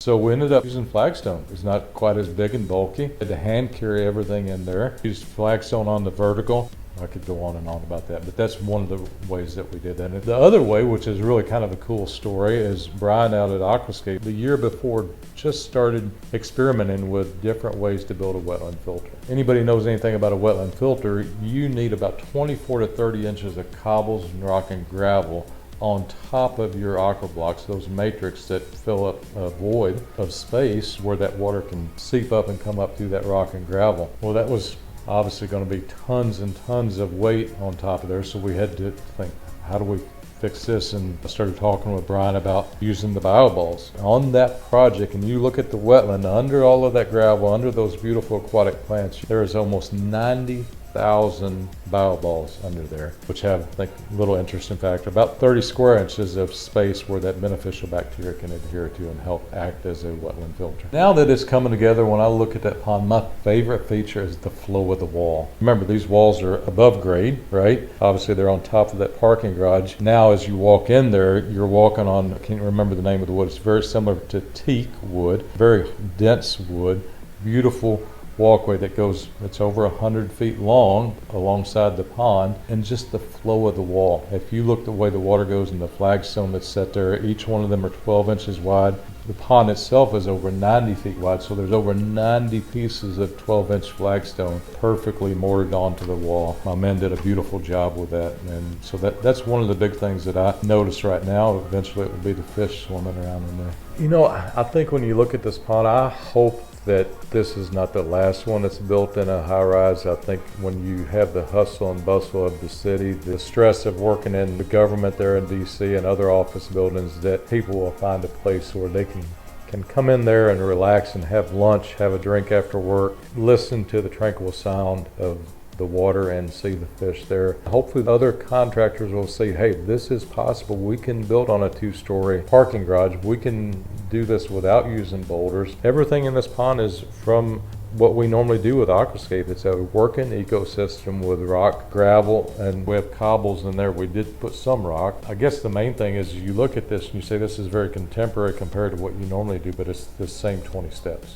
So we ended up using flagstone. It's not quite as big and bulky. Had to hand carry everything in there. Used flagstone on the vertical. I could go on and on about that, but that's one of the ways that we did that. And the other way, which is really kind of a cool story, is Brian out at Aquascape the year before just started experimenting with different ways to build a wetland filter. Anybody knows anything about a wetland filter, you need about 24 to 30 inches of cobbles and rock and gravel on top of your aqua blocks, those matrix that fill up a void of space where that water can seep up and come up through that rock and gravel. Well, that was obviously going to be tons and tons of weight on top of there, so we had to think, how do we fix this? And I started talking with Brian about using the bioballs on that project. And you look at the wetland, under all of that gravel, under those beautiful aquatic plants, there is almost 90,000 bioballs under there, which have, I think, a little interesting factor, about 30 square inches of space where that beneficial bacteria can adhere to and help act as a wetland filter. Now that it's coming together, when I look at that pond, my favorite feature is the flow of the wall. Remember, these walls are above grade, right? Obviously, they're on top of that parking garage. Now, as you walk in there, you're walking on, I can't remember the name of the wood, it's very similar to teak wood, very dense wood, beautiful walkway that goes, it's over 100 feet long alongside the pond, and just the flow of the wall. If you look the way the water goes in the flagstone that's set there, each one of them are 12 inches wide. The pond itself is over 90 feet wide, so there's over 90 pieces of 12-inch flagstone perfectly mortared onto the wall. My men did a beautiful job with that, and so that's one of the big things that I notice right now. Eventually it will be the fish swimming around in there. You know, I think when you look at this pond, I hope that this is not the last one that's built in a high-rise. I think when you have the hustle and bustle of the city, the stress of working in the government there in DC and other office buildings, that people will find a place where they can come in there and relax and have lunch, have a drink after work, listen to the tranquil sound of the water and see the fish there. Hopefully other contractors will see, hey, this is possible. We can build on a 2-story parking garage. We can do this without using boulders. Everything in this pond is from what we normally do with Aquascape. It's a working ecosystem with rock, gravel, and we have cobbles in there. We did put some rock. I guess the main thing is you look at this and you say this is very contemporary compared to what you normally do, but it's the same 20 steps.